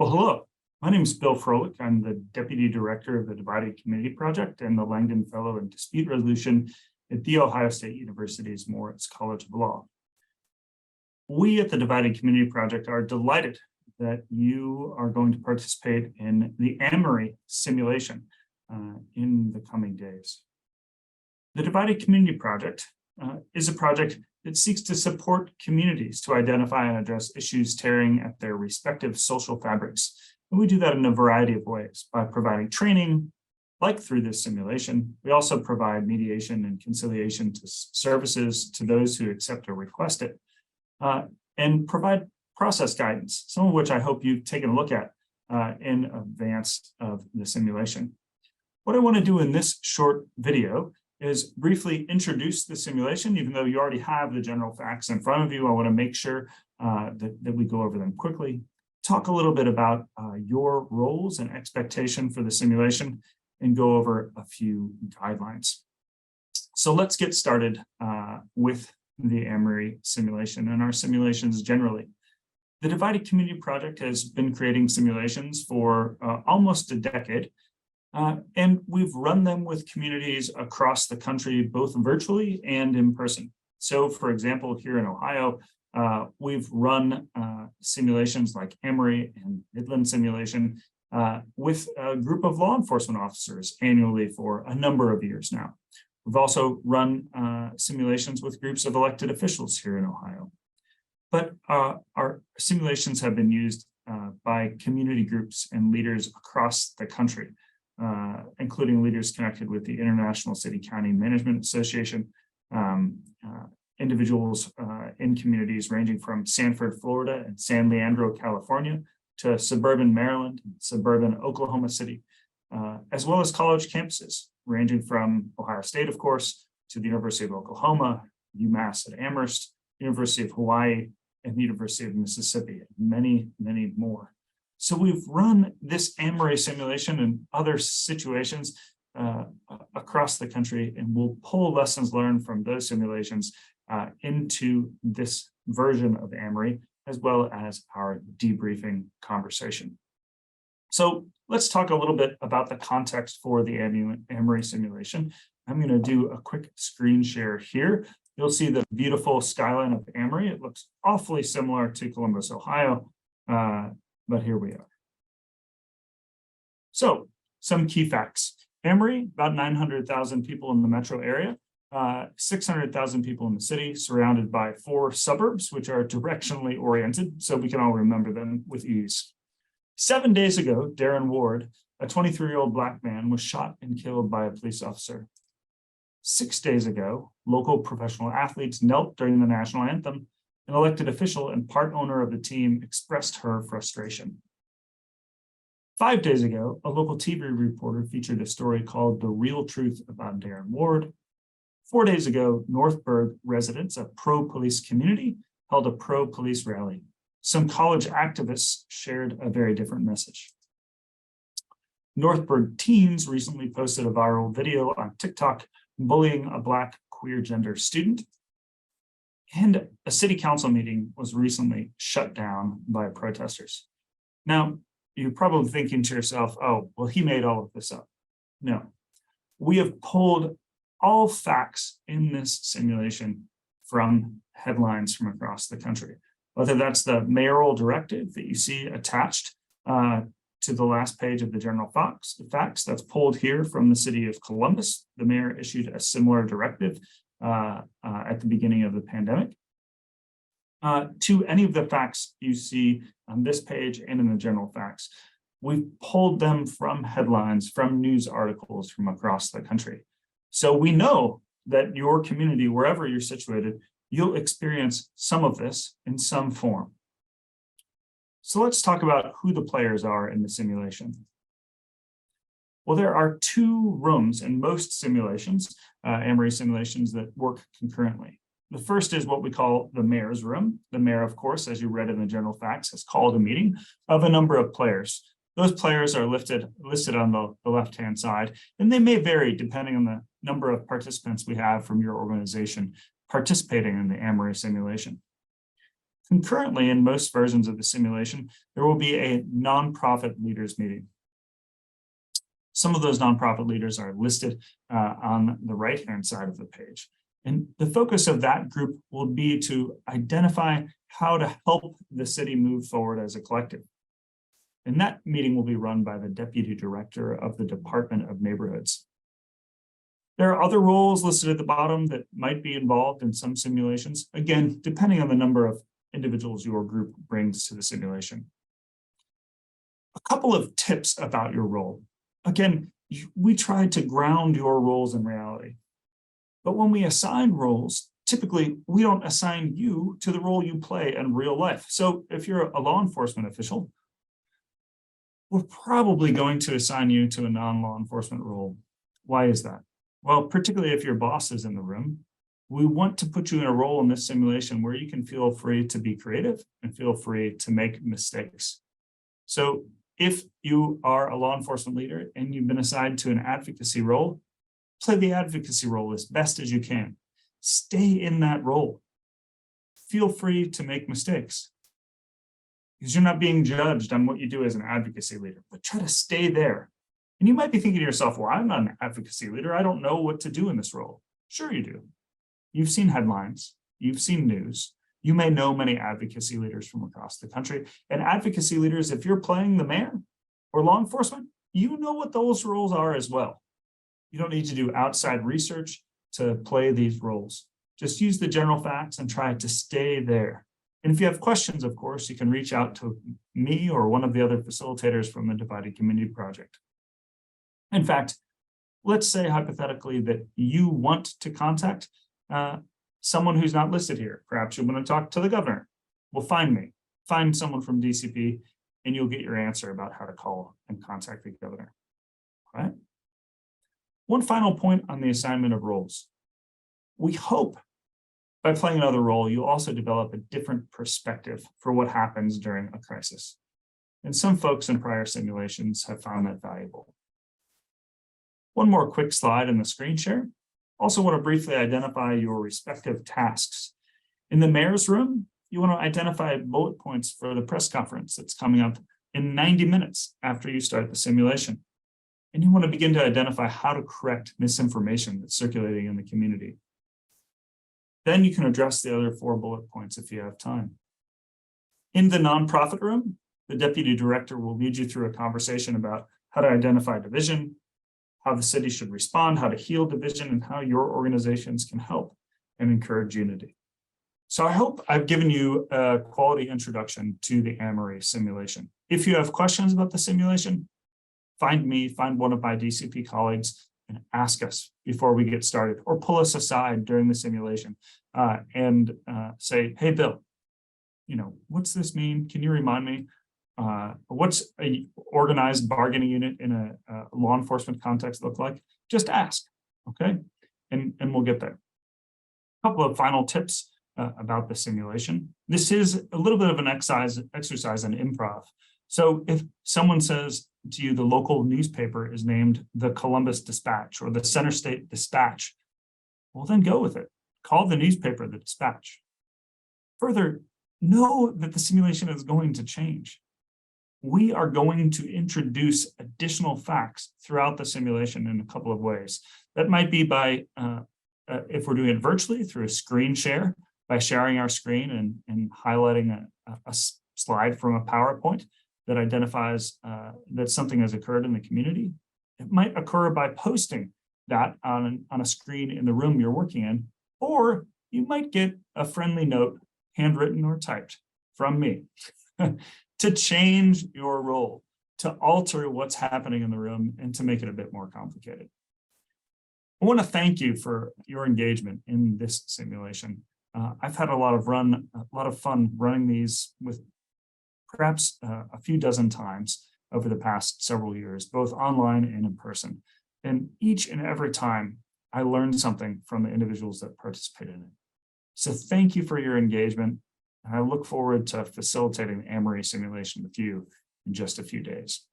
Well, hello. My name is Bill Froelich. I'm the Deputy Director of the Divided Community Project and the Langdon Fellow in Dispute Resolution at The Ohio State University's Moritz College of Law. We at the Divided Community Project are delighted that you are going to participate in the Amory simulation in the coming days. The Divided Community Project is a project that seeks to support communities to identify and address issues tearing at their respective social fabrics. And we do that in a variety of ways by providing training, like through this simulation. We also provide mediation and conciliation services to those who accept or request it, and provide process guidance, some of which I hope you've taken a look at in advance of the simulation. What I want to do in this short video is briefly introduce the simulation. Even though you already have the general facts in front of you, I want to make sure that we go over them quickly. Talk a little bit about your roles and expectation for the simulation and go over a few guidelines. So let's get started with the Amory simulation and our simulations generally. The Divided Community Project has been creating simulations for almost a decade. And we've run them with communities across the country, both virtually and in person. So, for example, here in Ohio, we've run simulations like Amory and Midland simulation with a group of law enforcement officers annually for a number of years now. We've also run simulations with groups of elected officials here in Ohio. But our simulations have been used by community groups and leaders across the country. Including leaders connected with the International City County Management Association, individuals in communities ranging from Sanford, Florida and San Leandro, California, to suburban Maryland, suburban Oklahoma City, as well as college campuses ranging from Ohio State, of course, to the University of Oklahoma, UMass at Amherst, University of Hawaii, and the University of Mississippi, and many, many more. So we've run this Amory simulation and other situations across the country, and we'll pull lessons learned from those simulations into this version of Amory, as well as our debriefing conversation. So let's talk a little bit about the context for the Amory simulation. I'm going to do a quick screen share here. You'll see the beautiful skyline of Amory. It looks awfully similar to Columbus, Ohio. But here we are. So some key facts. Amory, about 900,000 people in the metro area, 600,000 people in the city, surrounded by 4 suburbs, which are directionally oriented, so we can all remember them with ease. 7 days ago, Darren Ward, a 23-year-old Black man, was shot and killed by a police officer. 6 days ago, local professional athletes knelt during the national anthem. An elected official and part owner of the team expressed her frustration. 5 days ago, a local TV reporter featured a story called The Real Truth About Darren Ward. 4 days ago, Northburg residents, a pro-police community, held a pro-police rally. Some college activists shared a very different message. Northburg teens recently posted a viral video on TikTok bullying a Black queer gender student. And a city council meeting was recently shut down by protesters. Now, you're probably thinking to yourself, oh, well, he made all of this up. No, we have pulled all facts in this simulation from headlines from across the country, whether that's the mayoral directive that you see attached to the last page of the general facts, that's pulled here from the city of Columbus. The mayor issued a similar directive at the beginning of the pandemic, to any of the facts you see on this page and in the general facts. We've pulled them from headlines, from news articles from across the country. So we know that your community, wherever you're situated, you'll experience some of this in some form. So let's talk about who the players are in the simulation. Well, there are 2 rooms in most simulations, Amory simulations, that work concurrently. The first is what we call the mayor's room. The mayor, of course, as you read in the general facts, has called a meeting of a number of players. Those players are listed on the left-hand side, and they may vary depending on the number of participants we have from your organization participating in the Amory simulation. Concurrently, in most versions of the simulation, there will be a nonprofit leaders meeting. Some of those nonprofit leaders are listed on the right-hand side of the page. And the focus of that group will be to identify how to help the city move forward as a collective. And that meeting will be run by the Deputy Director of the Department of Neighborhoods. There are other roles listed at the bottom that might be involved in some simulations, again, depending on the number of individuals your group brings to the simulation. A couple of tips about your role. Again, we try to ground your roles in reality. But when we assign roles, typically we don't assign you to the role you play in real life. So if you're a law enforcement official, we're probably going to assign you to a non-law enforcement role. Why is that? Well, particularly if your boss is in the room, we want to put you in a role in this simulation where you can feel free to be creative and feel free to make mistakes. So if you are a law enforcement leader and you've been assigned to an advocacy role, play the advocacy role as best as you can. Stay in that role. Feel free to make mistakes because you're not being judged on what you do as an advocacy leader, but try to stay there. And you might be thinking to yourself, well, I'm not an advocacy leader. I don't know what to do in this role. Sure you do. You've seen headlines. You've seen news. You may know many advocacy leaders from across the country. And advocacy leaders, if you're playing the mayor or law enforcement, you know what those roles are as well. You don't need to do outside research to play these roles. Just use the general facts and try to stay there. And if you have questions, of course, you can reach out to me or one of the other facilitators from the Divided Community Project. In fact, let's say hypothetically that you want to contact someone who's not listed here. Perhaps you want to talk to the governor. Well, find me, find someone from DCP, and you'll get your answer about how to call and contact the governor. All right. One final point on the assignment of roles. We hope by playing another role, you also develop a different perspective for what happens during a crisis. And some folks in prior simulations have found that valuable. One more quick slide in the screen share. Also want to briefly identify your respective tasks. In the mayor's room, you want to identify bullet points for the press conference that's coming up in 90 minutes after you start the simulation. And you want to begin to identify how to correct misinformation that's circulating in the community. Then you can address the other 4 bullet points if you have time. In the nonprofit room, the deputy director will lead you through a conversation about how to identify division, how the city should respond, how to heal division, and how your organizations can help and encourage unity. So I hope I've given you a quality introduction to the Amory simulation. If you have questions about the simulation, find me, find one of my DCP colleagues, and ask us before we get started, or pull us aside during the simulation and say, hey, Bill, what's this mean? Can you remind me? What's a organized bargaining unit in a law enforcement context look like? Just ask, okay? And we'll get there. A couple of final tips about the simulation. This is a little bit of an exercise in improv. So if someone says to you, the local newspaper is named the Columbus Dispatch or the Center State Dispatch, well, then go with it. Call the newspaper the Dispatch. Further, know that the simulation is going to change. We are going to introduce additional facts throughout the simulation in a couple of ways. That might be by, if we're doing it virtually, through a screen share, by sharing our screen and highlighting a slide from a PowerPoint that identifies that something has occurred in the community. It might occur by posting that on a screen in the room you're working in, or you might get a friendly note, handwritten or typed, from me to change your role, to alter what's happening in the room and to make it a bit more complicated. I want to thank you for your engagement in this simulation. I've had a lot of fun running these with perhaps a few dozen times over the past several years, both online and in person. And each and every time I learned something from the individuals that participated in it. So thank you for your engagement. And I look forward to facilitating the Amory simulation with you in just a few days.